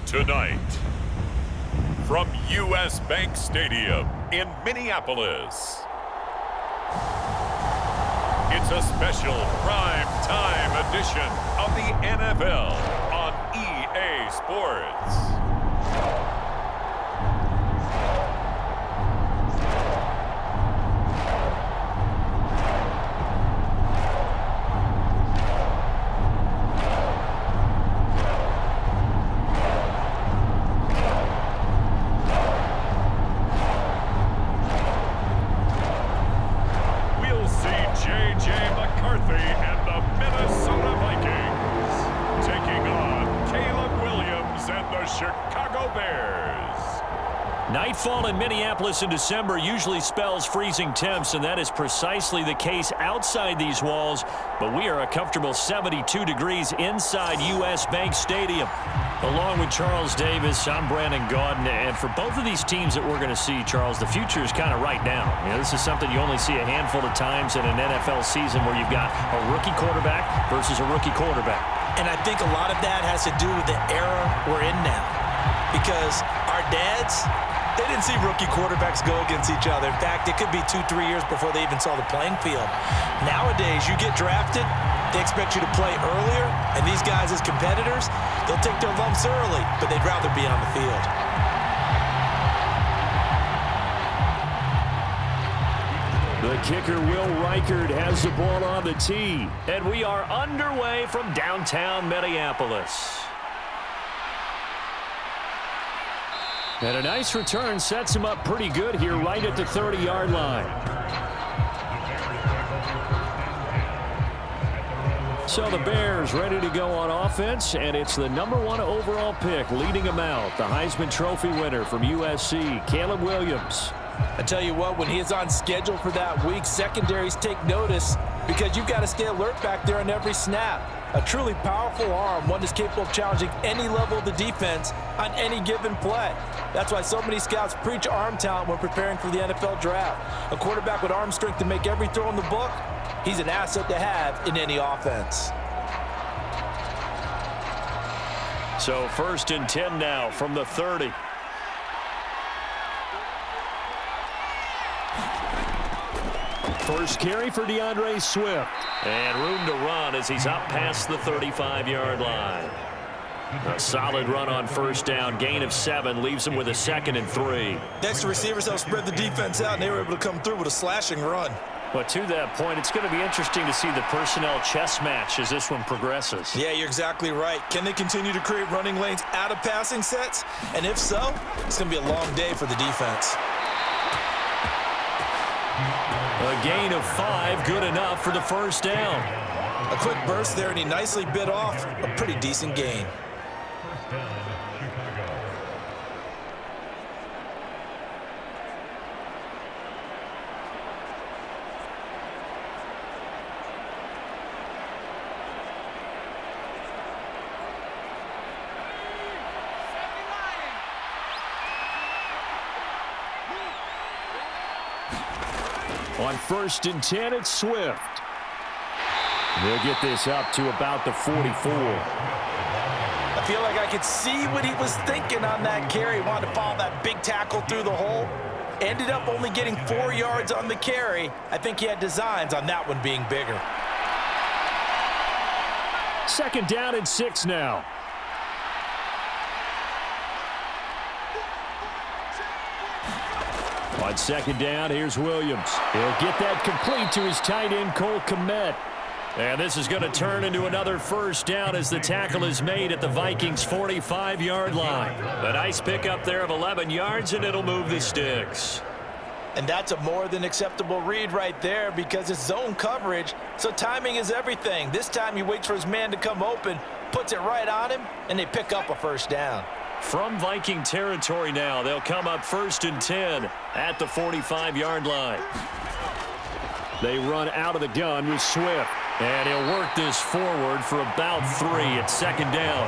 Tonight, from U.S. Bank Stadium in Minneapolis, it's a special prime time edition of the NFL on EA Sports. McCarthy and the Minnesota Vikings taking on Caleb Williams and the Chicago Bears. Nightfall in Minneapolis in December usually spells freezing temps, and that is precisely the case outside these walls. But we are a comfortable 72 degrees inside U.S. Bank Stadium. Along with Charles Davis, I'm Brandon Gaudin, and for both of these teams that we're going to see, Charles, the future is kind of right now. You know, this is something you only see a handful of times in an NFL season where you've got a rookie quarterback versus a rookie quarterback. And I think a lot of that has to do with the era we're in now, because our dads, they didn't see rookie quarterbacks go against each other. In fact, it could be 2-3 years before they even saw the playing field. Nowadays, you get drafted, they expect you to play earlier, and these guys as competitors, they'll take their lumps early, but they'd rather be on the field. The kicker, Will Reichard, has the ball on the tee, and we are underway from downtown Minneapolis. And a nice return sets him up pretty good here right at the 30-yard line. So the Bears ready to go on offense, and it's the #1 overall pick leading them out, the Heisman Trophy winner from USC, Caleb Williams. I tell you what, when he is on schedule for that week, secondaries take notice because you've got to stay alert back there on every snap. A truly powerful arm, one that's capable of challenging any level of the defense on any given play. That's why so many scouts preach arm talent when preparing for the NFL draft. A quarterback with arm strength to make every throw in the book, he's an asset to have in any offense. So 1st and 10 now from the 30. First carry for DeAndre Swift. And room to run as he's up past the 35-yard line. A solid run on first down. Gain of 7 leaves him with a 2nd and 3. Next, receivers help spread the defense out, and they were able to come through with a slashing run. But to that point, it's going to be interesting to see the personnel chess match as this one progresses. Yeah, you're exactly right. Can they continue to create running lanes out of passing sets? And if so, it's going to be a long day for the defense. A gain of 5, good enough for the first down. A quick burst there, and he nicely bit off a pretty decent gain. On 1st and 10, it's Swift. They'll get this up to about the 44. I feel like I could see what he was thinking on that carry. Wanted to follow that big tackle through the hole. Ended up only getting 4 yards on the carry. I think he had designs on that one being bigger. 2nd down and 6 now. On 2nd down, here's Williams. He'll get that complete to his tight end, Cole Kmet. And this is going to turn into another first down as the tackle is made at the Vikings' 45-yard line. A nice pickup there of 11 yards, and it'll move the sticks. And that's a more than acceptable read right there because it's zone coverage, so timing is everything. This time he waits for his man to come open, puts it right on him, and they pick up a first down. From Viking territory now, they'll come up 1st and 10 at the 45-yard line. They run out of the gun with Swift, and he'll work this forward for about 3 at 2nd down.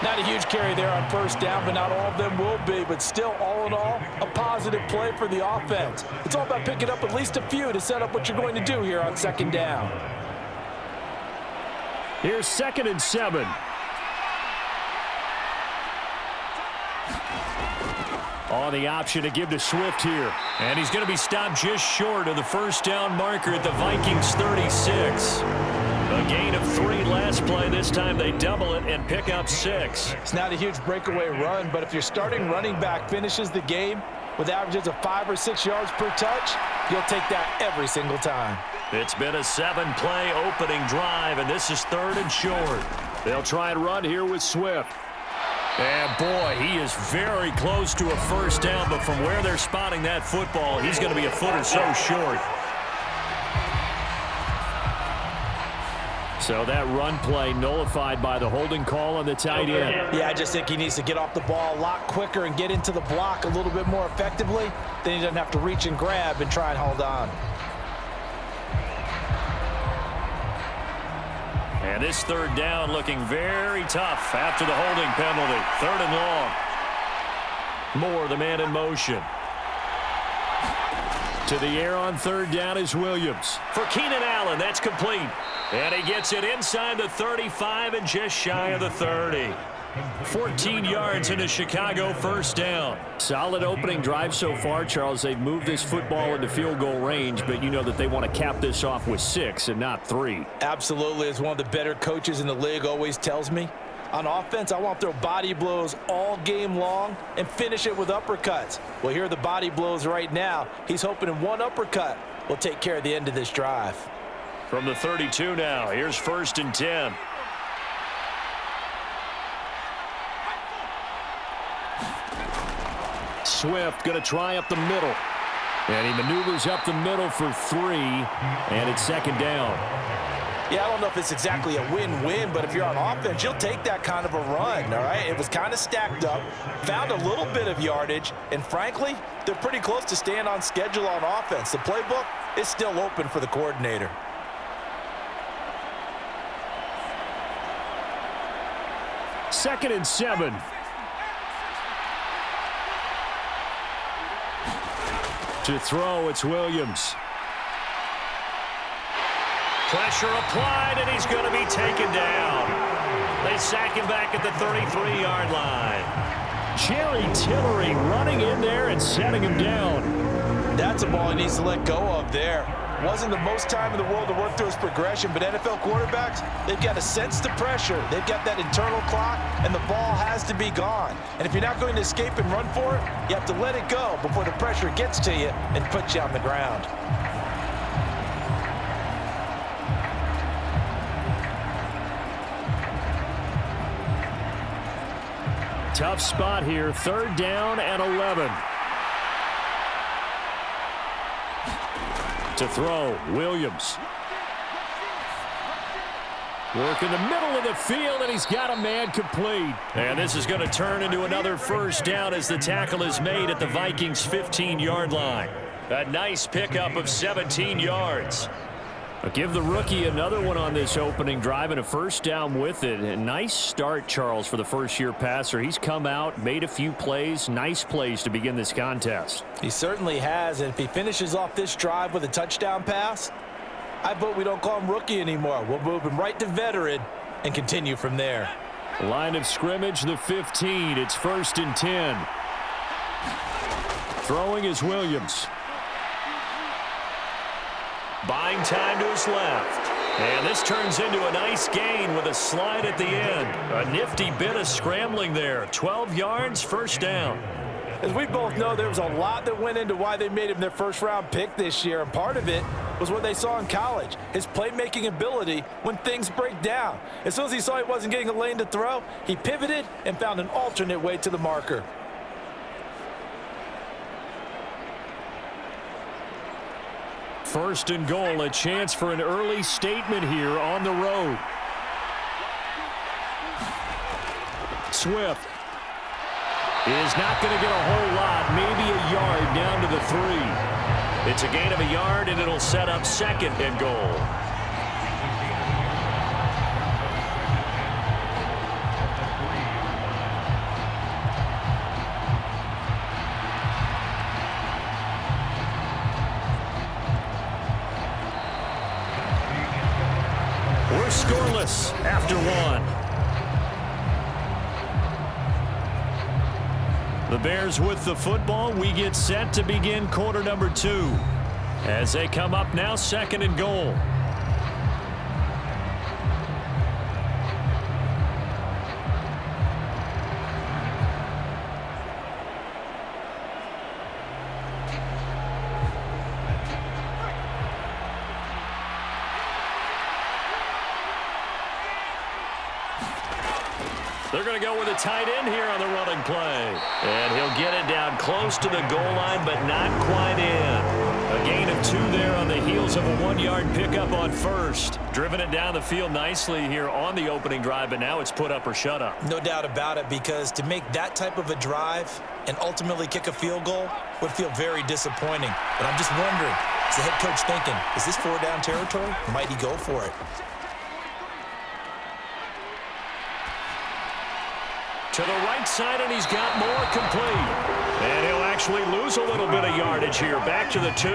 Not a huge carry there on first down, but not all of them will be. But still, all in all, a positive play for the offense. It's all about picking up at least a few to set up what you're going to do here on 2nd down. Here's 2nd and 7. On the option to give to Swift here. And he's going to be stopped just short of the first down marker at the Vikings 36. A gain of 3 last play. This time they double it and pick up 6. It's not a huge breakaway run, but if your starting running back finishes the game with averages of 5 or 6 yards per touch, you'll take that every single time. It's been a 7-play opening drive, and this is 3rd and short. They'll try and run here with Swift. And, boy, he is very close to a first down, but from where they're spotting that football, he's going to be a foot or so short. So that run play nullified by the holding call on the tight end. Yeah, I just think he needs to get off the ball a lot quicker and get into the block a little bit more effectively. Then he doesn't have to reach and grab and try and hold on. And this 3rd down looking very tough after the holding penalty. 3rd and long. Moore, the man in motion. To the air on 3rd down is Williams. For Keenan Allen, that's complete. And he gets it inside the 35 and just shy of the 30. 14 yards in a Chicago first down. Solid opening drive so far, Charles. They've moved this football into field goal range, but you know that they want to cap this off with 6 and not 3. Absolutely. As one of the better coaches in the league always tells me, on offense, I want to throw body blows all game long and finish it with uppercuts. Well, here are the body blows right now. He's hoping in one uppercut will take care of the end of this drive. From the 32 now, here's 1st and 10. Swift going to try up the middle. And he maneuvers up the middle for 3, and it's 2nd down. Yeah, I don't know if it's exactly a win-win, but if you're on offense, you'll take that kind of a run, all right? It was kind of stacked up, found a little bit of yardage, and frankly, they're pretty close to staying on schedule on offense. The playbook is still open for the coordinator. Second and 7. To throw, it's Williams. Pressure applied, and he's going to be taken down. They sack him back at the 33-yard line. Jerry Tillery running in there and setting him down. That's a ball he needs to let go of there. Wasn't the most time in the world to work through his progression, but NFL quarterbacks, they've got to sense the pressure. They've got that internal clock, and the ball has to be gone. And if you're not going to escape and run for it, you have to let it go before the pressure gets to you and puts you on the ground. Tough spot here, 3rd down and 11. To throw, Williams. Work in the middle of the field, and he's got a man complete. And this is going to turn into another first down as the tackle is made at the Vikings' 15-yard line. A nice pickup of 17 yards. I'll give the rookie another one on this opening drive and a first down with it. A nice start, Charles, for the first-year passer. He's come out, made a few plays, nice plays to begin this contest. He certainly has, and if he finishes off this drive with a touchdown pass, I vote we don't call him rookie anymore. We'll move him right to veteran and continue from there. Line of scrimmage, the 15. It's 1st and 10. Throwing is Williams. Buying time to his left. And this turns into a nice gain with a slide at the end. A nifty bit of scrambling there. 12 yards, first down. As we both know, there was a lot that went into why they made him their first-round pick this year, and part of it was what they saw in college, his playmaking ability when things break down. As soon as he saw he wasn't getting a lane to throw, he pivoted and found an alternate way to the marker. First and goal, a chance for an early statement here on the road. Swift is not going to get a whole lot, maybe a yard down to the 3. It's a gain of a yard, and it'll set up 2nd and goal. We're scoreless after 1. The Bears with the football. We get set to begin quarter number 2. As they come up now, 2nd and goal. They're going to go with a tight end here on the running play. And he'll get it down close to the goal line, but not quite in. A gain of 2 there on the heels of a 1-yard pickup on first. Driven it down the field nicely here on the opening drive, but now it's put up or shut up. No doubt about it, because to make that type of a drive and ultimately kick a field goal would feel very disappointing. But I'm just wondering, is the head coach thinking, is this 4-down territory? Might he go for it? To the right side, and he's got more complete. And he'll actually lose a little bit of yardage here. Back to the 2.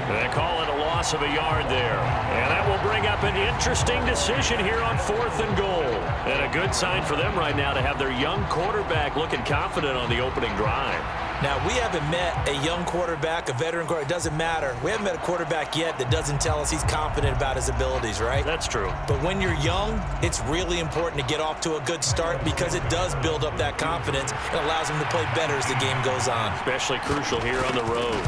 They call it a loss of a yard there. And that will bring up an interesting decision here on 4th and goal. And a good sign for them right now to have their young quarterback looking confident on the opening drive. Now, we haven't met a young quarterback, a veteran quarterback. It doesn't matter. We haven't met a quarterback yet that doesn't tell us he's confident about his abilities, right? That's true. But when you're young, it's really important to get off to a good start, because it does build up that confidence and allows him to play better as the game goes on. Especially crucial here on the road.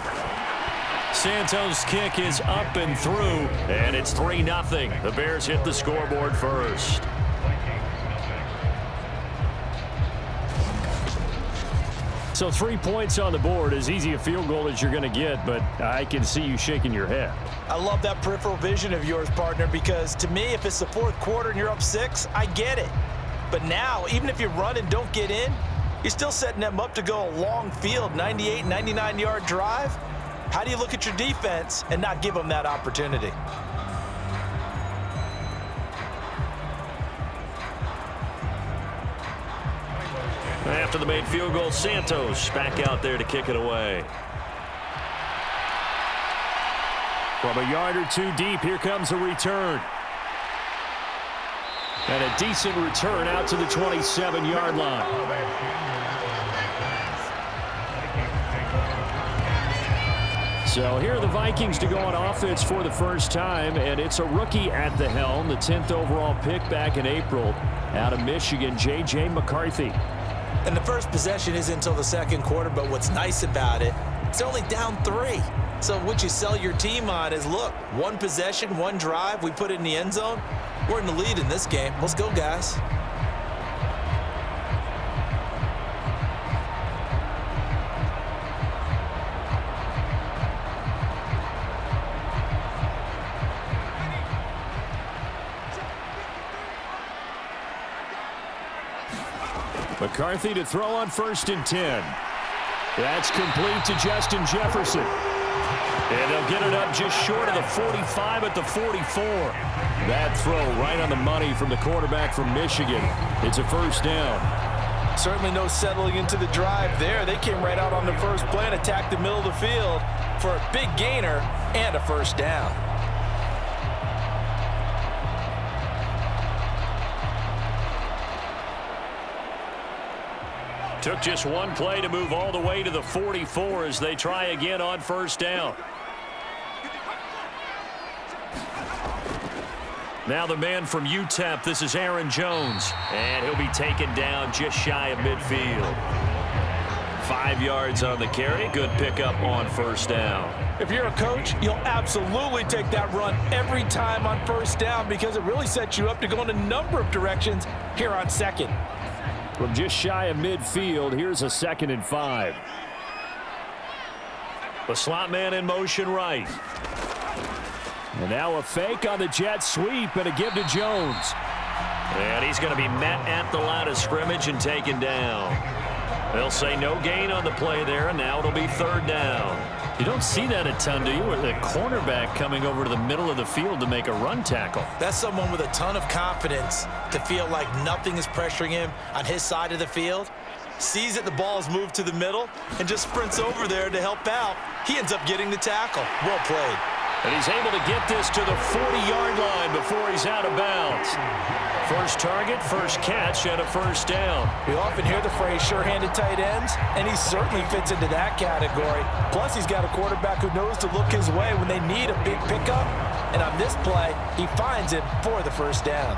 Santos' kick is up and through, and it's 3-0. The Bears hit the scoreboard first. So 3 points on the board, as easy a field goal as you're going to get, but I can see you shaking your head. I love that peripheral vision of yours, partner, because to me, if it's the 4th quarter and you're up 6, I get it. But now, even if you run and don't get in, you're still setting them up to go a long field, 98, 99-yard drive. How do you look at your defense and not give them that opportunity? After the made field goal, Santos back out there to kick it away. From a yard or 2 deep, here comes a return. And a decent return out to the 27-yard line. So here are the Vikings to go on offense for the first time, and it's a rookie at the helm, the 10th overall pick back in April out of Michigan, J.J. McCarthy. And the first possession isn't until the 2nd quarter, but what's nice about it, it's only down 3. So what you sell your team on is, look, 1 possession, 1 drive, we put it in the end zone. We're in the lead in this game. Let's go, guys. McCarthy to throw on 1st and 10. That's complete to Justin Jefferson. And they'll get it up just short of the 45 at the 44. That throw right on the money from the quarterback from Michigan. It's a 1st down. Certainly no settling into the drive there. They came right out on the first play and attacked the middle of the field for a big gainer and a 1st down. Took just 1 play to move all the way to the 44 as they try again on 1st down. Now the man from UTEP, this is Aaron Jones. And he'll be taken down just shy of midfield. 5 yards on the carry. Good pickup on 1st down. If you're a coach, you'll absolutely take that run every time on 1st down, because it really sets you up to go in a number of directions here on 2nd. From just shy of midfield, here's a 2nd and 5. The slot man in motion right. And now a fake on the jet sweep and a give to Jones. And he's going to be met at the line of scrimmage and taken down. They'll say no gain on the play there, and now it'll be 3rd down. You don't see that a ton, do you? With a cornerback coming over to the middle of the field to make a run tackle. That's someone with a ton of confidence to feel like nothing is pressuring him on his side of the field. Sees that the ball's moved to the middle and just sprints over there to help out. He ends up getting the tackle. Well played. And he's able to get this to the 40-yard line before he's out of bounds. First target, first catch, and a first down. We often hear the phrase sure-handed tight ends, and he certainly fits into that category. Plus, he's got a quarterback who knows to look his way when they need a big pickup. And on this play, he finds it for the first down.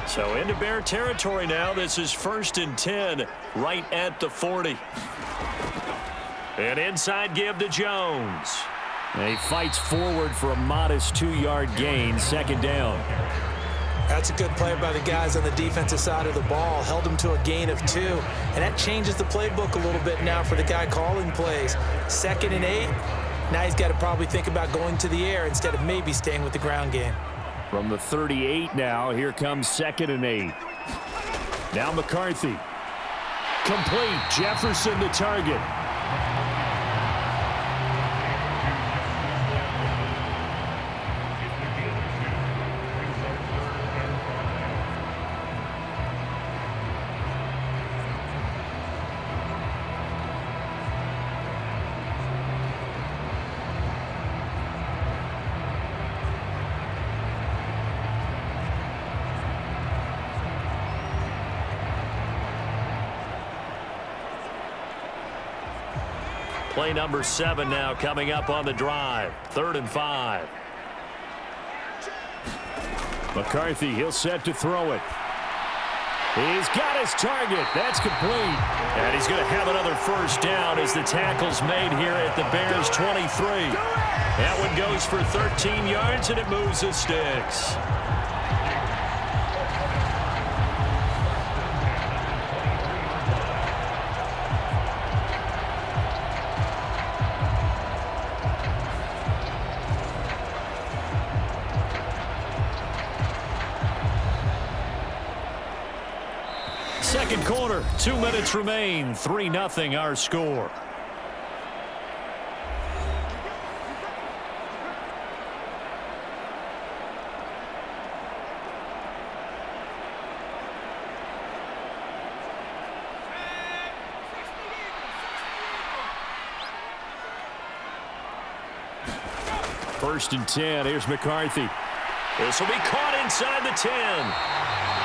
So into Bear territory now. This is 1st and 10, right at the 40. An inside give to Jones. And he fights forward for a modest 2-yard gain, second down. That's a good play by the guys on the defensive side of the ball. Held them to a gain of 2. And that changes the playbook a little bit now for the guy calling plays. 2nd and 8. Now he's got to probably think about going to the air instead of maybe staying with the ground game. From the 38 now, here comes 2nd and 8. Now McCarthy. Complete. Jefferson the target. Play number 7 now coming up on the drive. 3rd and 5. McCarthy, he'll set to throw it. He's got his target. That's complete. And he's going to have another first down as the tackle's made here at the Bears' 23. That one goes for 13 yards, and it moves the sticks. Second quarter, 2 minutes remain. 3-0 our score. First and 10. Here's McCarthy. This will be caught inside the 10.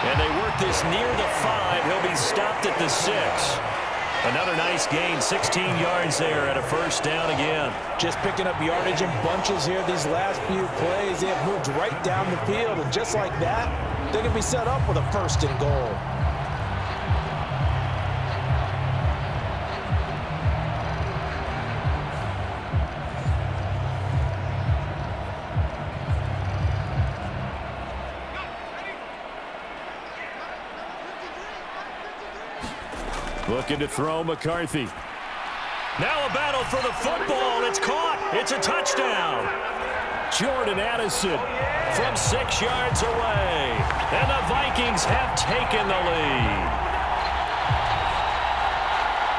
And they work this near the 5. He'll be stopped at the 6. Another nice gain, 16 yards there, and a first down again. Just picking up yardage in bunches here these last few plays. They have moved right down the field, and just like that, they can be set up with a 1st and goal. Looking to throw McCarthy. Now a battle for the football. It's caught. It's a touchdown. Jordan Addison from 6 yards away. And the Vikings have taken the lead.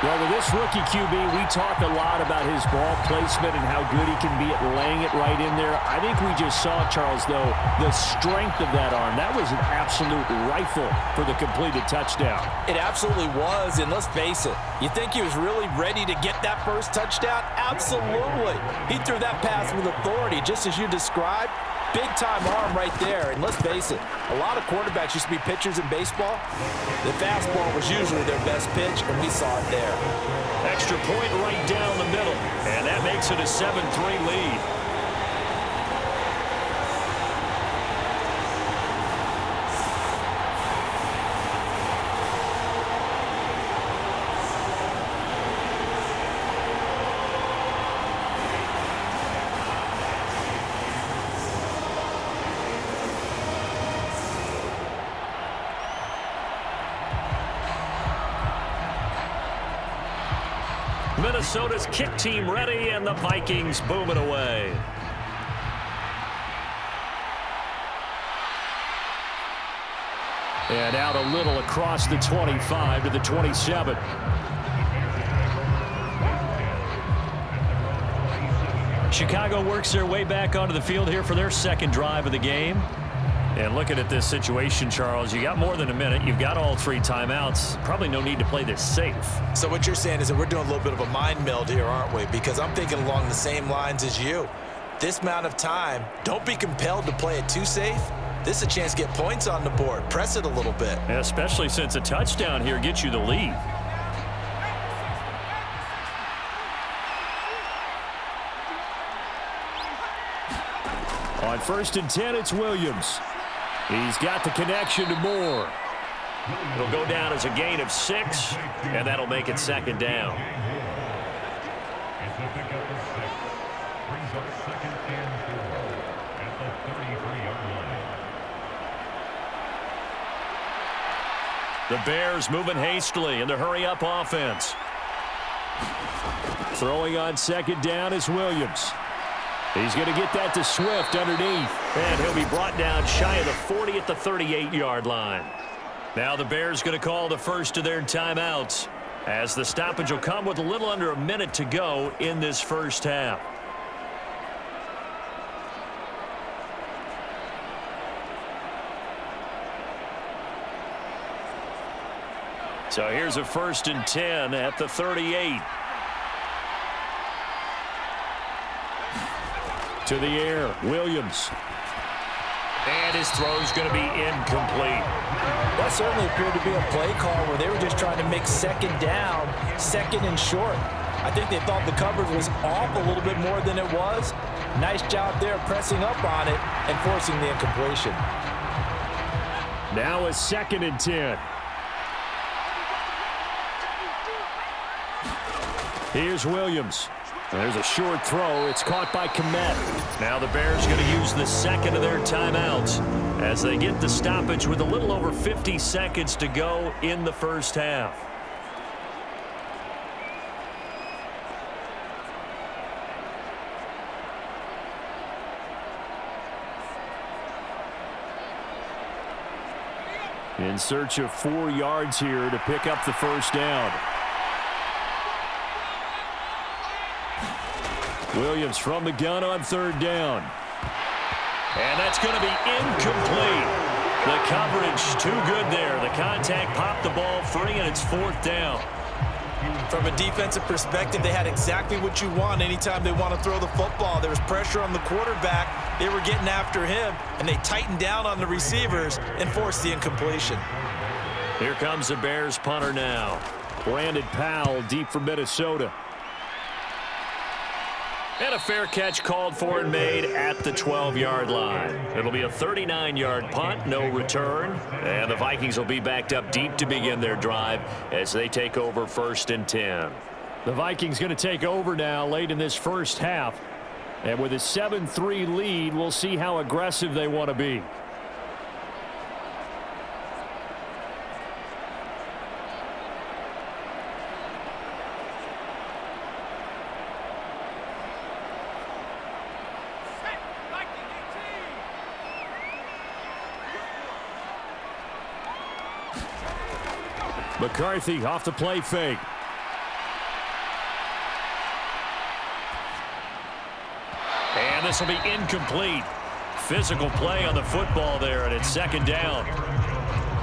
Well, with this rookie QB, we talk a lot about his ball placement and how good he can be at laying it right in there. I think we just saw, Charles, though, the strength of that arm. That was an absolute rifle for the completed touchdown. It absolutely was, and let's face it, you think he was really ready to get that first touchdown? Absolutely. He threw that pass with authority, just as you described. Big-time arm right there, and let's face it, a lot of quarterbacks used to be pitchers in baseball. The fastball was usually their best pitch, and we saw it there. Extra point right down the middle, and that makes it a 7-3 lead. Minnesota's kick team ready, and the Vikings boom it away. And out a little across the 25 to the 27. Chicago works their way back onto the field here for their second drive of the game. And looking at this situation, Charles, you got more than a minute. You've got all 3 timeouts. Probably no need to play this safe. So what you're saying is that we're doing a little bit of a mind meld here, aren't we? Because I'm thinking along the same lines as you. This amount of time, don't be compelled to play it too safe. This is a chance to get points on the board. Press it a little bit. Especially since a touchdown here gets you the lead. On 1st and 10, it's Williams. He's got the connection to Moore. It'll go down as a gain of 6, and that'll make it 2nd down. The Bears moving hastily in the hurry-up offense. Throwing on 2nd down is Williams. He's going to get that to Swift underneath. And he'll be brought down shy of the 40 at the 38-yard line. Now the Bears going to call the first of their timeouts, as the stoppage will come with a little under a minute to go in this first half. So here's a 1st and 10 at the 38. To the air, Williams. And his throw's going to be incomplete. That certainly appeared to be a play call where they were just trying to make 2nd down, 2nd and short. I think they thought the coverage was off a little bit more than it was. Nice job there pressing up on it and forcing the incompletion. Now a 2nd and 10. Here's Williams. There's a short throw. It's caught by Kmet. Now the Bears going to use the 2nd of their timeouts as they get the stoppage with a little over 50 seconds to go in the first half. In search of 4 yards here to pick up the first down. Williams from the gun on 3rd down. And that's going to be incomplete. The coverage too good there. The contact popped the ball free, and it's 4th down. From a defensive perspective, they had exactly what you want anytime they want to throw the football. There was pressure on the quarterback. They were getting after him, and they tightened down on the receivers and forced the incompletion. Here comes the Bears punter now. Brandon Powell deep for Minnesota. And a fair catch called for and made at the 12-yard line. It'll be a 39-yard punt, no return. And the Vikings will be backed up deep to begin their drive as they take over 1st and 10. The Vikings going to take over now late in this first half. And with a 7-3 lead, we'll see how aggressive they want to be. McCarthy off the play fake. And this will be incomplete. Physical play on the football there, and it's 2nd down.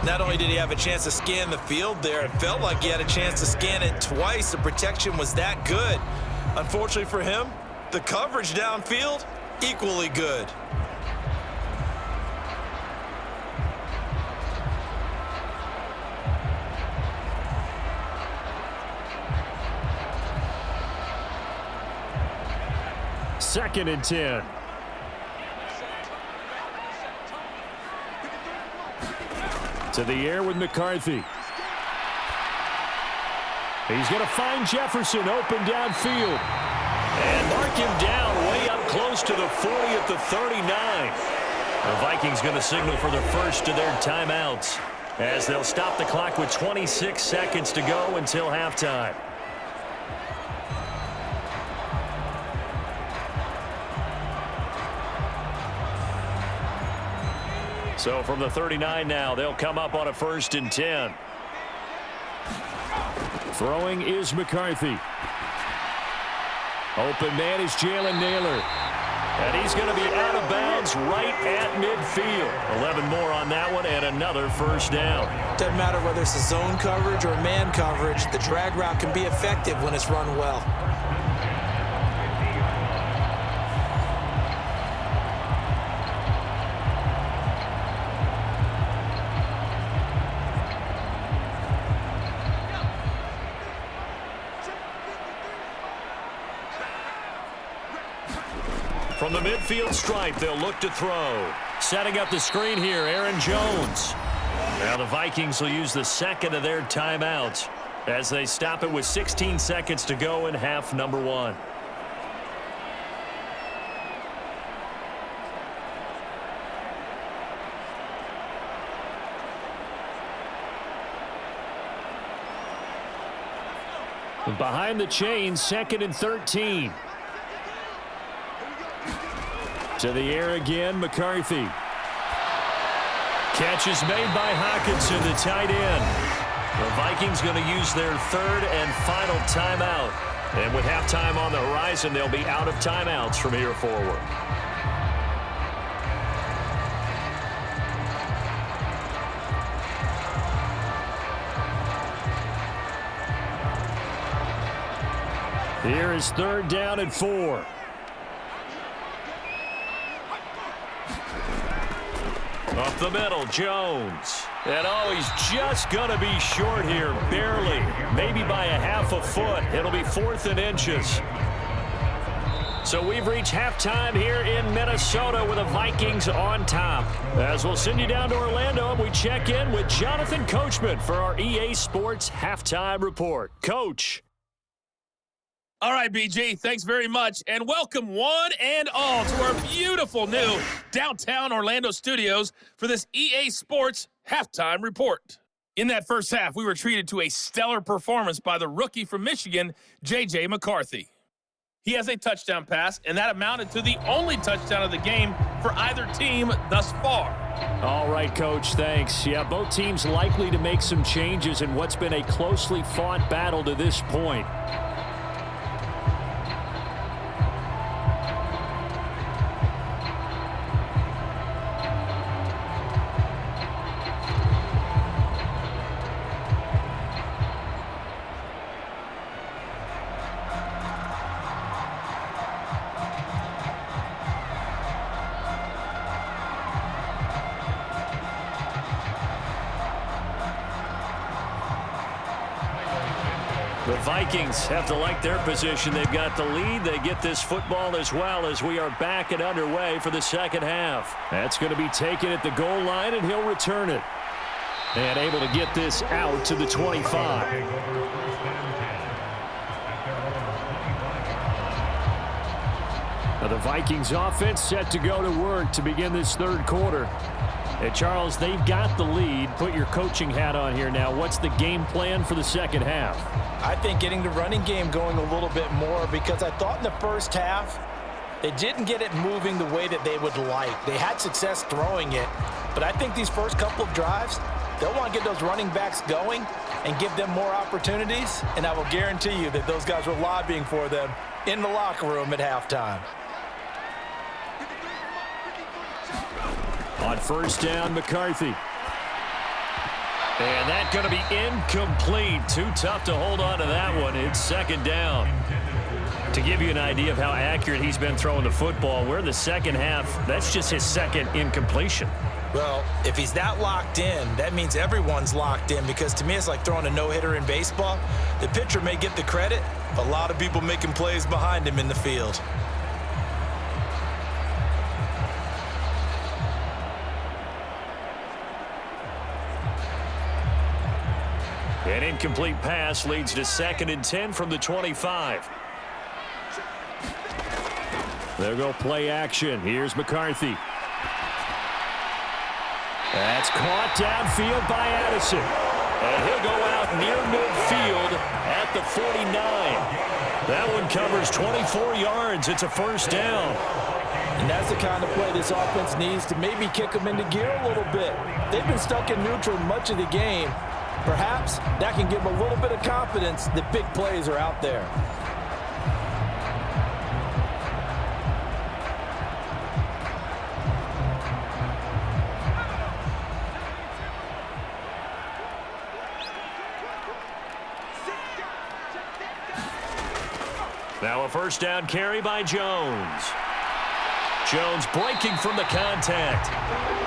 Not only did he have a chance to scan the field there, it felt like he had a chance to scan it twice. The protection was that good. Unfortunately for him, the coverage downfield, equally good. Second and 10. To the air with McCarthy. He's going to find Jefferson open downfield. And mark him down way up close to the 40 at the 39. The Vikings going to signal for the first of their timeouts as they'll stop the clock with 26 seconds to go until halftime. So from the 39 now, they'll come up on a 1st and 10. Throwing is McCarthy. Open man is Jalen Naylor. And he's going to be out of bounds right at midfield. 11 more on that one and another first down. Doesn't matter whether it's a zone coverage or man coverage, the drag route can be effective when it's run well. From the midfield stripe, they'll look to throw. Setting up the screen here, Aaron Jones. Now the Vikings will use the second of their timeouts as they stop it with 16 seconds to go in half number one. Behind the chains, 2nd and 13. To the air again, McCarthy. Catch is made by Hockenson, the tight end. The Vikings going to use their third and final timeout. And with halftime on the horizon, they'll be out of timeouts from here forward. Here is 3rd down and 4. Up the middle, Jones. And he's just going to be short here, barely. Maybe by a half a foot. It'll be 4th and inches. So we've reached halftime here in Minnesota with the Vikings on top. As we'll send you down to Orlando, and we check in with Jonathan Coachman for our EA Sports Halftime Report. Coach. All right, BG, thanks very much, and welcome one and all to our beautiful new downtown Orlando studios for this EA Sports Halftime Report. In that first half, we were treated to a stellar performance by the rookie from Michigan, J.J. McCarthy. He has a touchdown pass, and that amounted to the only touchdown of the game for either team thus far. All right, Coach, thanks. Yeah, both teams likely to make some changes in what's been a closely fought battle to this point. The Vikings have to like their position. They've got the lead. They get this football as well as we are back and underway for the second half. That's going to be taken at the goal line, and he'll return it. And able to get this out to the 25. Now the Vikings offense set to go to work to begin this third quarter. And Charles, they've got the lead. Put your coaching hat on here now. What's the game plan for the second half? I think getting the running game going a little bit more, because I thought in the first half they didn't get it moving the way that they would like. They had success throwing it, but I think these first couple of drives, they'll want to get those running backs going and give them more opportunities, and I will guarantee you that those guys were lobbying for them in the locker room at halftime. On first down, McCarthy. And that's going to be incomplete. Too tough to hold on to that one. It's second down. To give you an idea of how accurate he's been throwing the football, we're in the second half. That's just his second incompletion. Well, if he's that locked in, that means everyone's locked in, because to me it's like throwing a no-hitter in baseball. The pitcher may get the credit, but a lot of people making plays behind him in the field. An incomplete pass leads to 2nd and 10 from the 25. They'll go play action. Here's McCarthy. That's caught downfield by Addison. And he'll go out near midfield at the 49. That one covers 24 yards. It's a first down. And that's the kind of play this offense needs to maybe kick them into gear a little bit. They've been stuck in neutral much of the game. Perhaps that can give them a little bit of confidence that big plays are out there. Now a first down carry by Jones. Jones breaking from the contact.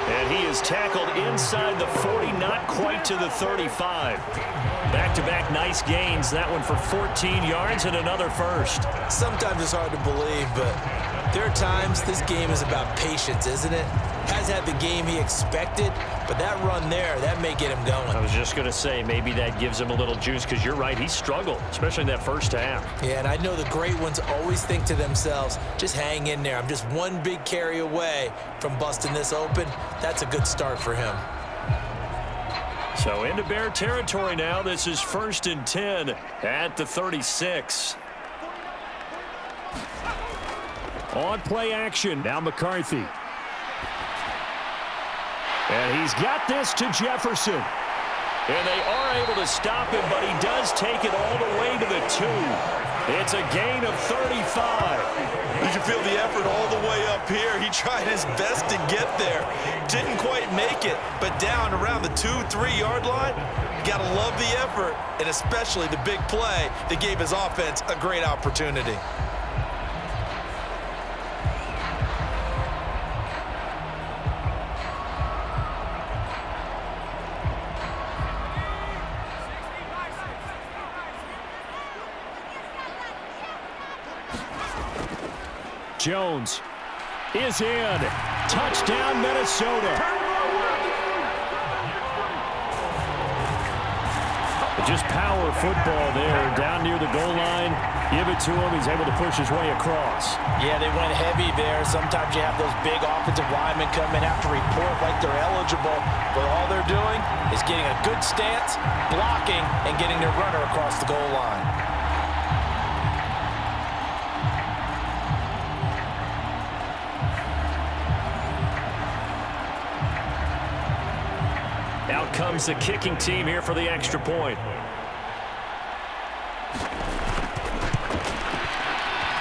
And he is tackled inside the 40, not quite to the 35. Back-to-back nice gains. That one for 14 yards and another first. Sometimes it's hard to believe, but there are times this game is about patience, isn't it? Has had the game he expected, but that run there, that may get him going. I was just going to say, maybe that gives him a little juice, because you're right, he struggled, especially in that first half. Yeah, and I know the great ones always think to themselves, just hang in there. I'm just one big carry away from busting this open. That's a good start for him. So into Bear territory now. This is 1st and 10 at the 36. On play action, now McCarthy. And he's got this to Jefferson. And they are able to stop him, but he does take it all the way to the 2. It's a gain of 35. You can feel the effort all the way up here. He tried his best to get there. Didn't quite make it, but down around the 2-3 yard line, you got to love the effort, and especially the big play that gave his offense a great opportunity. Jones is in. Touchdown, Minnesota. Just power football there. Down near the goal line. Give it to him. He's able to push his way across. Yeah, they went heavy there. Sometimes you have those big offensive linemen come in, have to report like they're eligible. But all they're doing is getting a good stance, blocking, and getting their runner across the goal line. Out comes the kicking team here for the extra point.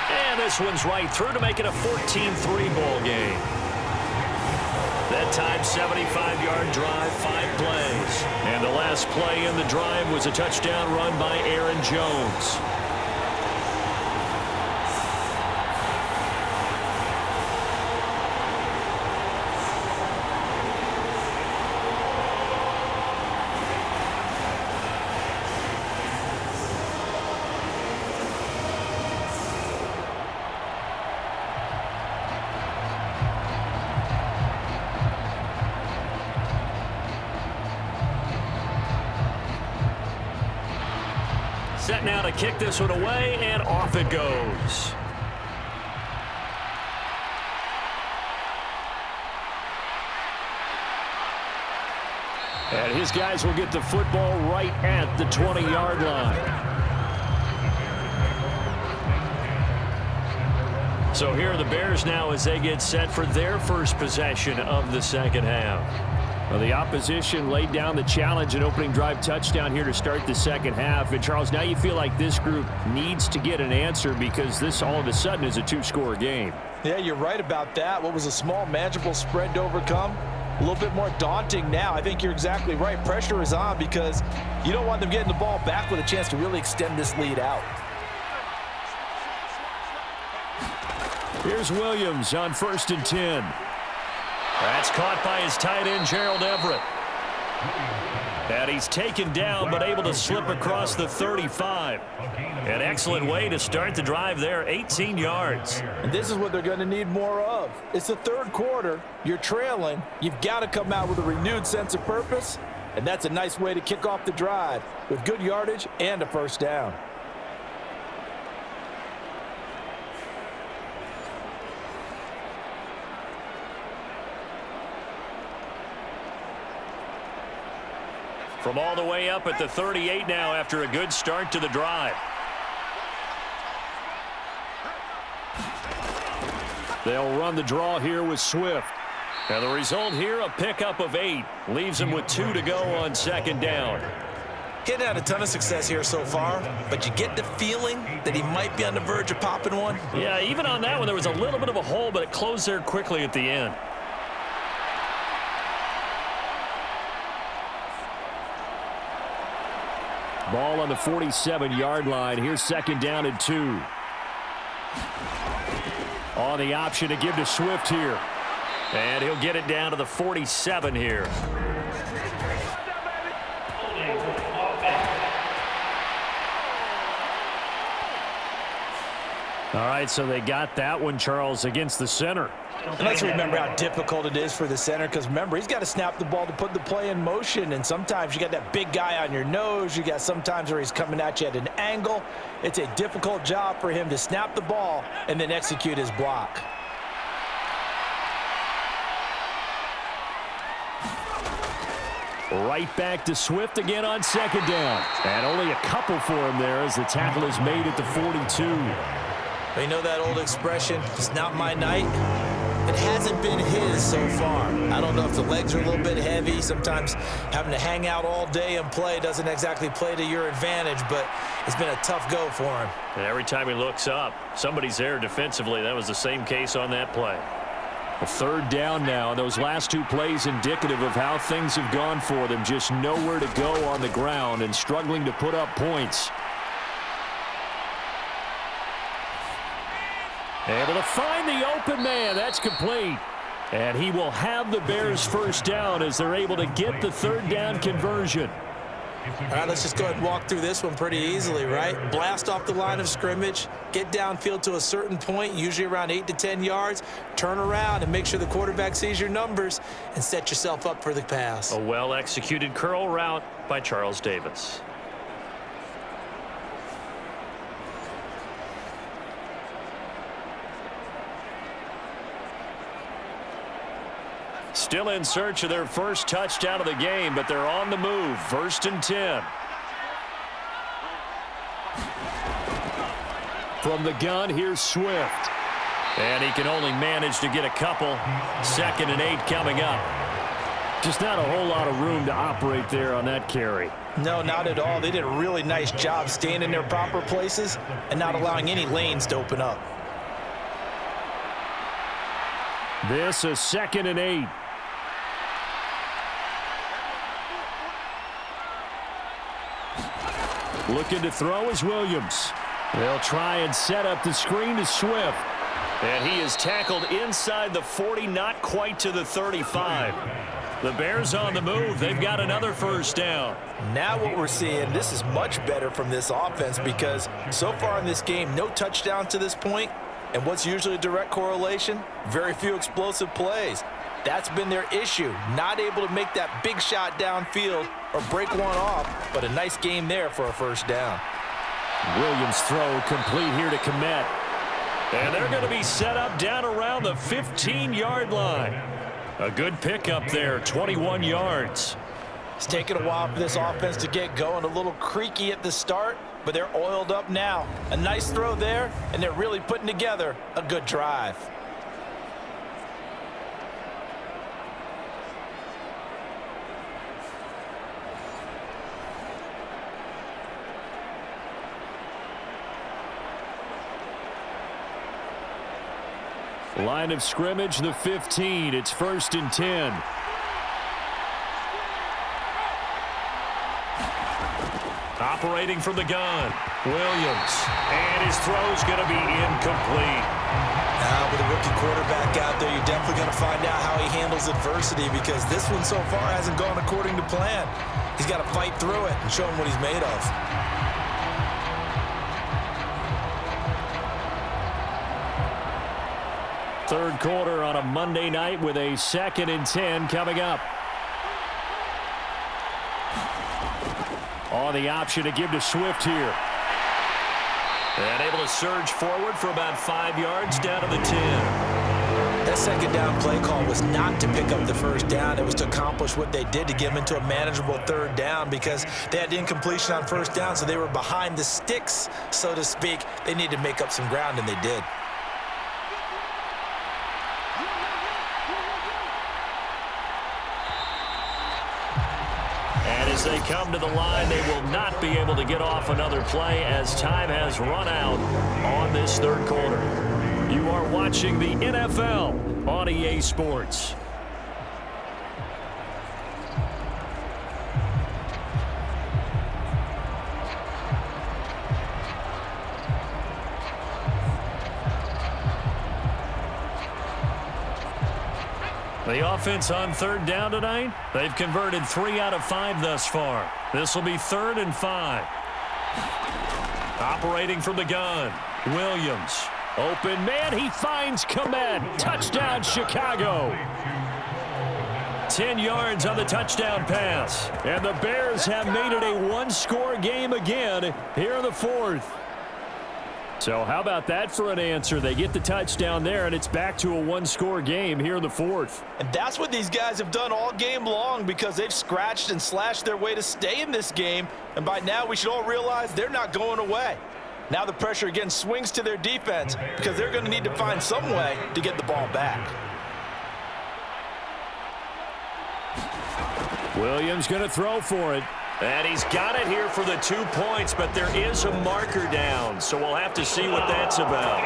And this one's right through to make it a 14-3 ball game. That time, 75-yard drive, 5 plays. And the last play in the drive was a touchdown run by Aaron Jones. Set now to kick this one away, and off it goes. And his guys will get the football right at the 20-yard line. So here are the Bears now as they get set for their first possession of the second half. Well, the opposition laid down the challenge, an opening drive touchdown here to start the second half. And, Charles, now you feel like this group needs to get an answer because this all of a sudden is a 2-score game. Yeah, you're right about that. What was a small, manageable spread to overcome? A little bit more daunting now. I think you're exactly right. Pressure is on because you don't want them getting the ball back with a chance to really extend this lead out. Here's Williams on 1st and 10. That's caught by his tight end, Gerald Everett. And he's taken down, but able to slip across the 35. An excellent way to start the drive there, 18 yards. And this is what they're going to need more of. It's the third quarter. You're trailing. You've got to come out with a renewed sense of purpose. And that's a nice way to kick off the drive with good yardage and a first down. From all the way up at the 38 now after a good start to the drive. They'll run the draw here with Swift. And the result here, a pickup of 8. Leaves him with 2 to go on second down. He hadn't had a ton of success here so far, but you get the feeling that he might be on the verge of popping one. Yeah, even on that one, there was a little bit of a hole, but it closed there quickly at the end. Ball on the 47-yard line. Here's second down and 2. On the option to give to Swift here. And he'll get it down to the 47 here. All right, so they got that one, Charles, against the center. And let's remember how difficult it is for the center, because remember, he's got to snap the ball to put the play in motion, and sometimes you got that big guy on your nose. You got sometimes where he's coming at you at an angle. It's a difficult job for him to snap the ball and then execute his block. Right back to Swift again on second down. And only a couple for him there as the tackle is made at the 42. You know that old expression, it's not my night? It hasn't been his so far. I don't know if the legs are a little bit heavy. Sometimes having to hang out all day and play doesn't exactly play to your advantage, but it's been a tough go for him. And every time he looks up, somebody's there defensively. That was the same case on that play. A third down now. Those last two plays indicative of how things have gone for them. Just nowhere to go on the ground and struggling to put up points. Able to find the open man. That's complete. And he will have the Bears first down as they're able to get the third down conversion. All right, let's just go ahead and walk through this one pretty easily, right? Blast off the line of scrimmage, get downfield to a certain point, usually around 8 to 10 yards, turn around and make sure the quarterback sees your numbers and set yourself up for the pass. A well-executed curl route by Charles Davis. Still in search of their first touchdown of the game, but they're on the move. 1st and 10. From the gun, here's Swift. And he can only manage to get a couple. 2nd and 8 coming up. Just not a whole lot of room to operate there on that carry. No, not at all. They did a really nice job staying in their proper places and not allowing any lanes to open up. This is 2nd and 8. Looking to throw is Williams. They'll try and set up the screen to Swift. And he is tackled inside the 40, not quite to the 35. The Bears on the move. They've got another first down. Now what we're seeing, this is much better from this offense because so far in this game, no touchdown to this point. And what's usually a direct correlation? Very few explosive plays. That's been their issue. Not able to make that big shot downfield or break one off, but a nice game there for a first down. Williams throw complete here to Komet. And they're going to be set up down around the 15-yard line. A good pickup there, 21 yards. It's taken a while for this offense to get going. A little creaky at the start, but they're oiled up now. A nice throw there, and they're really putting together a good drive. Line of scrimmage, the 15. It's 1st and 10. Operating from the gun, Williams. And his throw's going to be incomplete. Now, with a rookie quarterback out there, you're definitely going to find out how he handles adversity because this one so far hasn't gone according to plan. He's got to fight through it and show him what he's made of. Third quarter on a Monday night with a 2nd and 10 coming up. On the option to give to Swift here. And able to surge forward for about 5 yards down to the 10. That second down play call was not to pick up the first down. It was to accomplish what they did to get them into a manageable third down because they had incompletion on first down, so they were behind the sticks, so to speak. They needed to make up some ground, and they did. As they come to the line, they will not be able to get off another play as time has run out on this third quarter. You are watching the NFL on EA Sports. The offense on third down tonight, they've converted 3 out of 5 thus far. This will be 3rd and 5. Operating from the gun, Williams. Open man, he finds Kmet. Touchdown, Chicago. 10 yards on the touchdown pass. And the Bears have made it a one-score game again here in the 4th. So how about that for an answer? They get the touchdown there, and it's back to a one-score game here in the 4th. And that's what these guys have done all game long because they've scratched and slashed their way to stay in this game. And by now, we should all realize they're not going away. Now the pressure again swings to their defense because they're going to need to find some way to get the ball back. Williams going to throw for it. And he's got it here for the 2 points, but there is a marker down, so we'll have to see what that's about.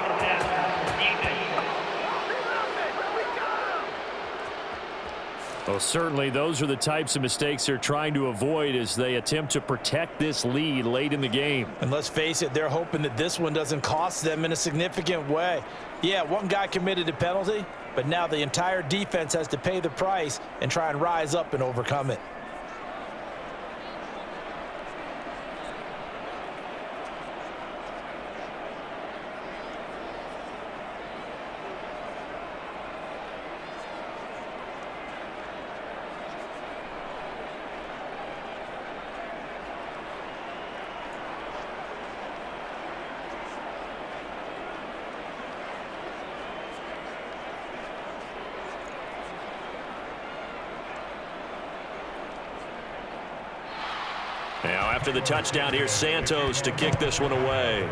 Well, certainly those are the types of mistakes they're trying to avoid as they attempt to protect this lead late in the game. And let's face it, they're hoping that this one doesn't cost them in a significant way. Yeah, one guy committed a penalty, but now the entire defense has to pay the price and try and rise up and overcome it. Now after the touchdown, here's Santos to kick this one away.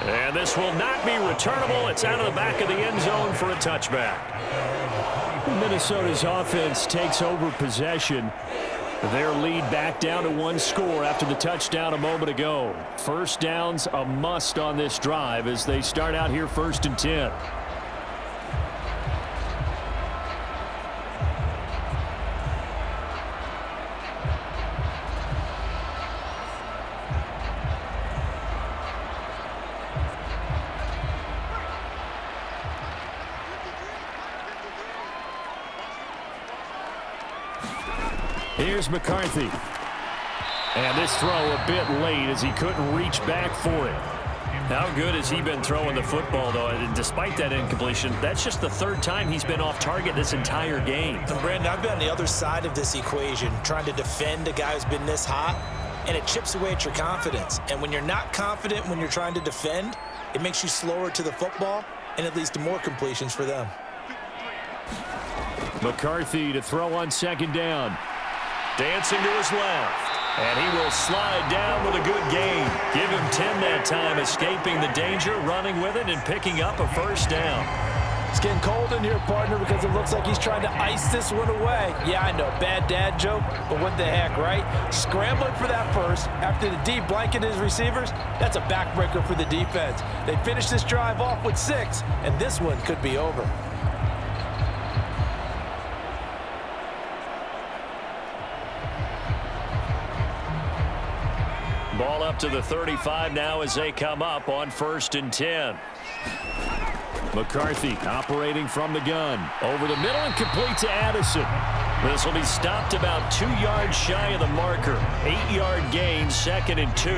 And this will not be returnable. It's out of the back of the end zone for a touchback. Minnesota's offense takes over possession. Their lead back down to 1 score after the touchdown a moment ago. First down's a must on this drive as they start out here 1st and 10. Here's McCarthy. And this throw a bit late as he couldn't reach back for it. How good has he been throwing the football, though? And despite that incompletion, that's just the 3rd time he's been off target this entire game. And Brandon, I've been on the other side of this equation, trying to defend a guy who's been this hot, and it chips away at your confidence. And when you're not confident when you're trying to defend, it makes you slower to the football, and it leads to more completions for them. McCarthy to throw on 2nd down. Dancing to his left. And he will slide down with a good gain. Give him 10 that time, escaping the danger, running with it, and picking up a 1st down. It's getting cold in here, partner, because it looks like he's trying to ice this one away. Yeah, I know, bad dad joke, but what the heck, right? Scrambling for that first after the deep blanket his receivers, that's a backbreaker for the defense. They finished this drive off with 6, and this one could be over. Ball up to the 35 now as they come up on 1st and 10. McCarthy operating from the gun. Over the middle and complete to Addison. This will be stopped about 2 yards shy of the marker. 8-yard gain, 2nd and 2.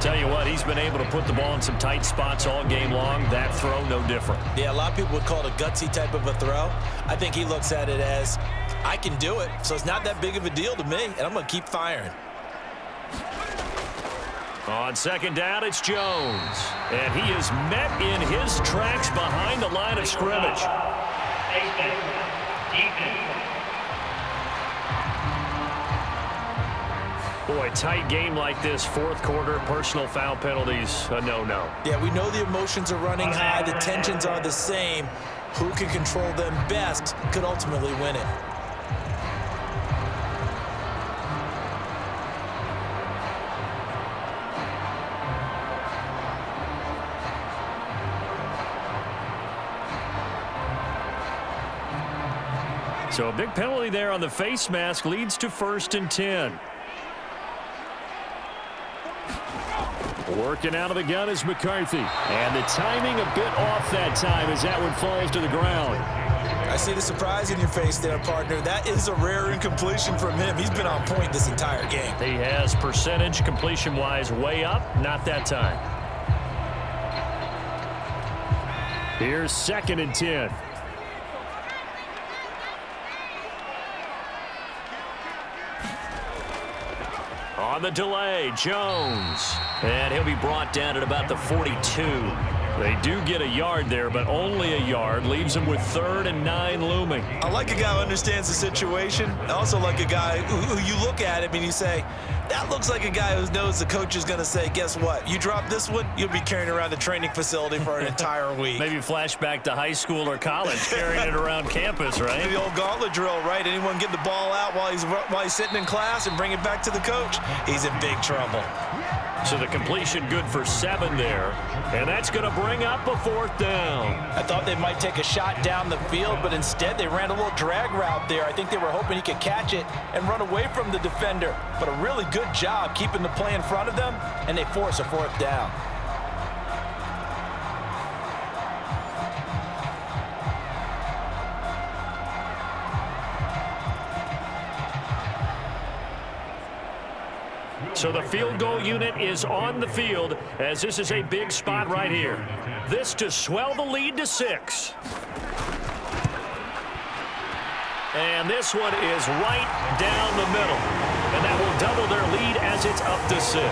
Tell you what, he's been able to put the ball in some tight spots all game long. That throw, no different. Yeah, a lot of people would call it a gutsy type of a throw. I think he looks at it as, I can do it, so it's not that big of a deal to me, and I'm going to keep firing. On 2nd down, it's Jones. And he is met in his tracks behind the line of scrimmage. Boy, tight game like this, 4th quarter, personal foul penalties, a no-no. Yeah, we know the emotions are running high, the tensions are the same. Who can control them best could ultimately win it. So a big penalty there on the face mask leads to 1st and 10. Working out of the gun is McCarthy. And the timing a bit off that time as that one falls to the ground. I see the surprise in your face there, partner. That is a rare incompletion from him. He's been on point this entire game. He has percentage completion-wise way up. Not that time. Here's 2nd and 10. On the delay, Jones. And he'll be brought down at about the 42. They do get a yard there, but only a yard. Leaves them with 3rd and 9 looming. I like a guy who understands the situation. I also like a guy who you look at him and you say, that looks like a guy who knows the coach is going to say, guess what? You drop this one, you'll be carrying around the training facility for an entire week. Maybe flashback to high school or college, carrying it around campus, right? The old gauntlet drill, right? Anyone get the ball out while he's sitting in class and bring it back to the coach? He's in big trouble. So the completion good for 7 there. And that's going to bring up a 4th down. I thought they might take a shot down the field, but instead they ran a little drag route there. I think they were hoping he could catch it and run away from the defender. But a really good job keeping the play in front of them, and they force a 4th down. So the field goal unit is on the field as this is a big spot right here. This to swell the lead to 6. And this one is right down the middle. And that will double their lead as it's up to 6.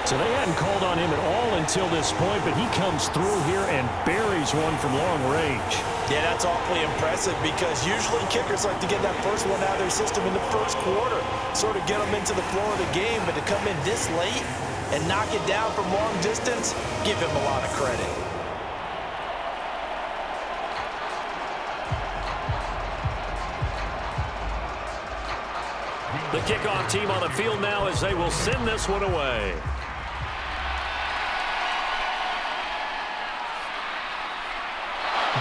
So they hadn't called on him at all until this point, but he comes through here and buries one from long range. Yeah, that's awfully impressive because usually kickers like to get that first one out of their system in the first quarter, sort of get them into the flow of the game, but to come in this late and knock it down from long distance, give him a lot of credit. The kickoff team on the field now as they will send this one away.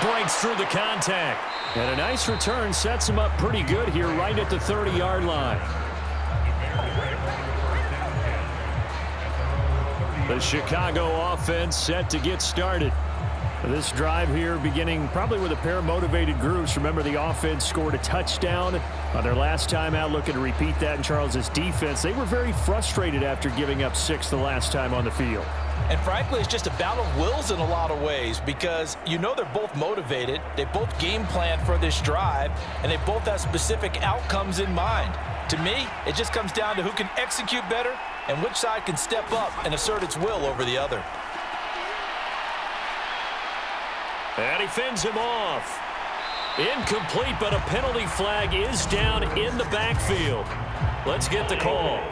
Breaks through the contact. And a nice return sets him up pretty good here right at the 30-yard line. The Chicago offense set to get started. This drive here beginning probably with a pair of motivated groups. Remember, the offense scored a touchdown on their last time out, looking to repeat that in Charles's defense. They were very frustrated after giving up 6 the last time on the field. And frankly, it's just a battle of wills in a lot of ways because you know they're both motivated, they both game plan for this drive, and they both have specific outcomes in mind. To me, it just comes down to who can execute better and which side can step up and assert its will over the other. And he fends him off. Incomplete, but a penalty flag is down in the backfield. Let's get the call.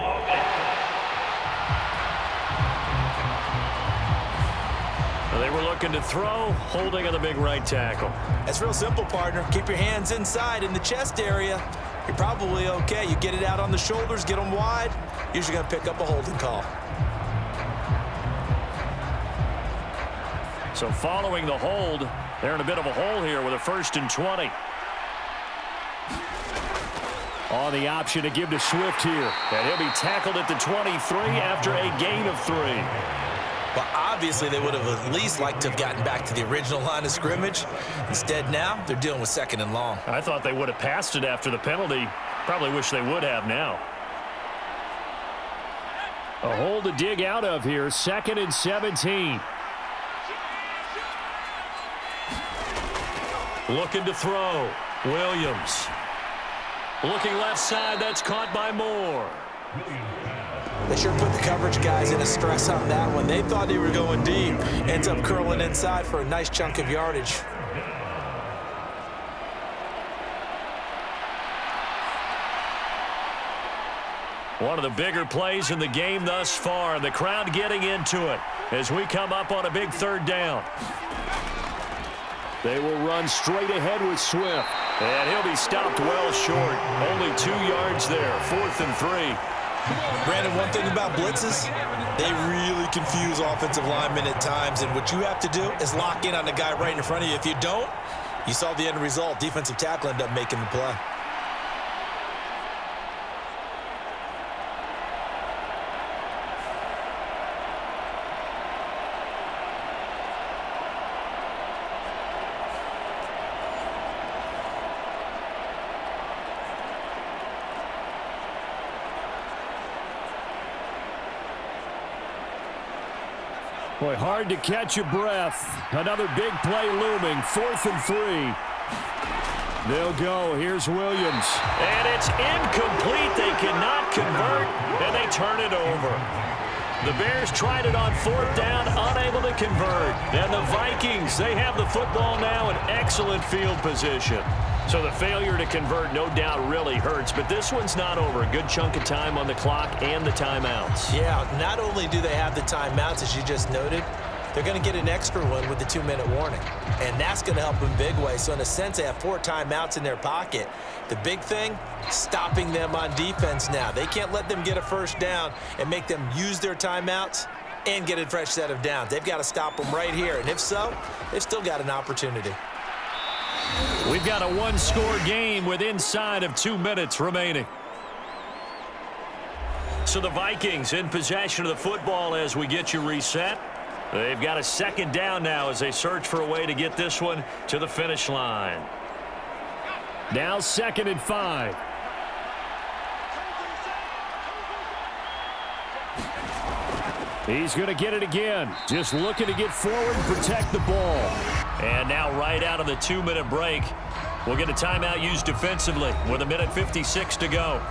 They were looking to throw, holding on the big right tackle. That's real simple, partner. Keep your hands inside in the chest area. You're probably okay. You get it out on the shoulders, get them wide. Usually going to pick up a holding call. So following the hold, they're in a bit of a hole here with a 1st and 20. On the option to give to Swift here. And he'll be tackled at the 23 after a gain of 3. Well, obviously, they would have at least liked to have gotten back to the original line of scrimmage. Instead, now, they're dealing with 2nd and long. I thought they would have passed it after the penalty. Probably wish they would have now. A hole to dig out of here, 2nd and 17. Looking to throw. Williams. Looking left side, that's caught by Moore. They sure put the coverage guys in a stress on that one. They thought they were going deep. Ends up curling inside for a nice chunk of yardage. One of the bigger plays in the game thus far. The crowd getting into it as we come up on a big 3rd down. They will run straight ahead with Swift. And he'll be stopped well short. Only 2 yards there. 4th and 3. Brandon, one thing about blitzes, they really confuse offensive linemen at times, and what you have to do is lock in on the guy right in front of you. If you don't, you saw the end result. Defensive tackle ended up making the play. Boy, hard to catch your breath. Another big play looming. 4th and 3. They'll go. Here's Williams. And it's incomplete. They cannot convert, and they turn it over. The Bears tried it on 4th down, unable to convert. And the Vikings, they have the football now in excellent field position. So the failure to convert, no doubt, really hurts. But this one's not over. A good chunk of time on the clock and the timeouts. Yeah, not only do they have the timeouts, as you just noted, they're going to get an extra one with the 2-minute warning. And that's going to help in big way. So in a sense, they have 4 timeouts in their pocket. The big thing, stopping them on defense now. They can't let them get a first down and make them use their timeouts and get a fresh set of downs. They've got to stop them right here. And if so, they've still got an opportunity. We've got a 1-score game with inside of 2 minutes remaining. So the Vikings in possession of the football as we get you reset. They've got a 2nd down now as they search for a way to get this one to the finish line. Now 2nd and 5. He's going to get it again. Just looking to get forward and protect the ball. And now right out of the 2-minute break, we'll get a timeout used defensively with 1:56 to go.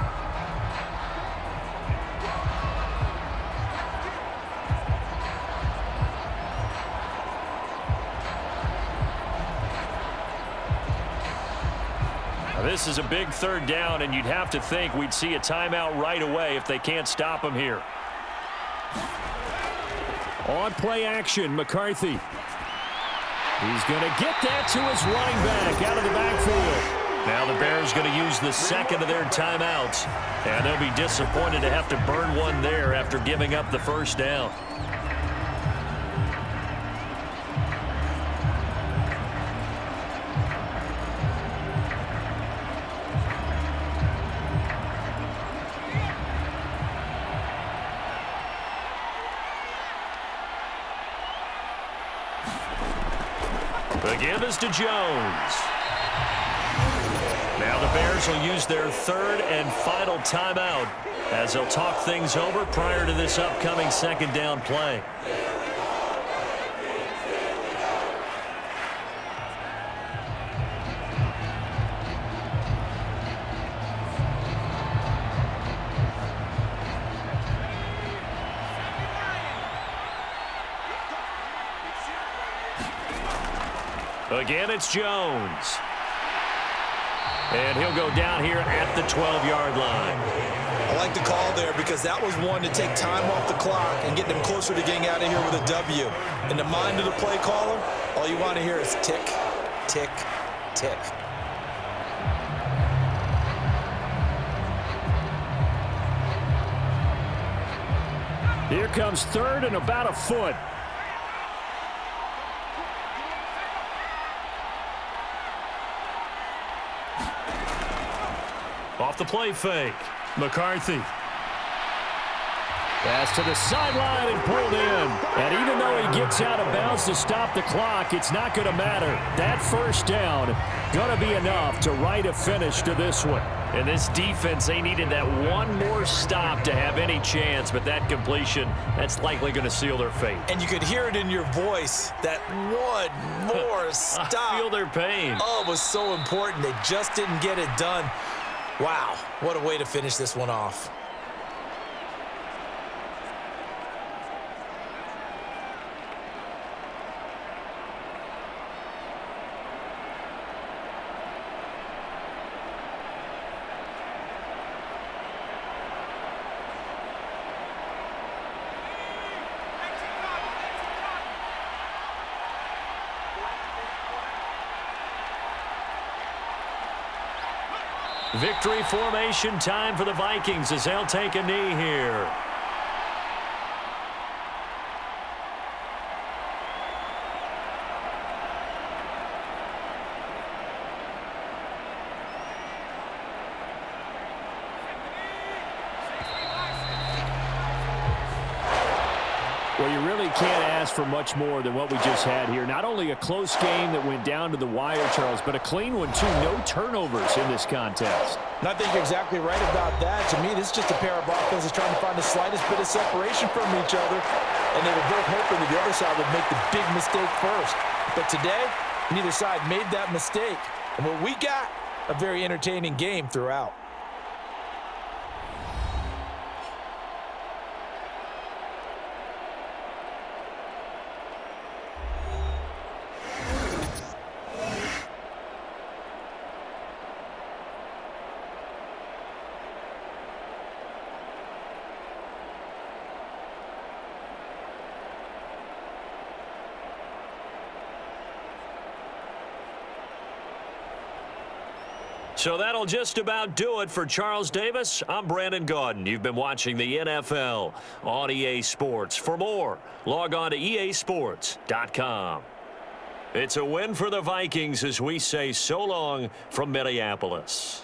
This is a big 3rd down, and you'd have to think we'd see a timeout right away if they can't stop him here. On play action, McCarthy. He's going to get that to his running back out of the backfield. Now the Bears going to use the 2nd of their timeouts, and they'll be disappointed to have to burn one there after giving up the 1st down. The give is to Jones. Now the Bears will use their 3rd and final timeout as they'll talk things over prior to this upcoming 2nd down play. Again, it's Jones. And he'll go down here at the 12-yard line. I like the call there because that was one to take time off the clock and get them closer to getting out of here with a W. In the mind of the play caller, all you want to hear is tick, tick, tick. Here comes 3rd and about a foot. Off the play fake. McCarthy. Pass to the sideline and pulled in. And even though he gets out of bounds to stop the clock, it's not going to matter. That 1st down going to be enough to write a finish to this one. And this defense, they needed that one more stop to have any chance, but that completion, that's likely going to seal their fate. And you could hear it in your voice, that one more stop. I feel their pain. Oh, it was so important. They just didn't get it done. Wow, what a way to finish this one off. Victory formation time for the Vikings as they'll take a knee here. Well, you really can't ask for much more than what we just had here. Not only a close game that went down to the wire, Charles, but a clean one, too. No turnovers in this contest. And I think you're exactly right about that. To me, this is just a pair of offenses trying to find the slightest bit of separation from each other. and they were both hoping that the other side would make the big mistake first. But today, neither side made that mistake. And what we got, a very entertaining game throughout. So that'll just about do it for Charles Davis. I'm Brandon Gaudin. You've been watching the NFL on EA Sports. For more, log on to easports.com. It's a win for the Vikings as we say so long from Minneapolis.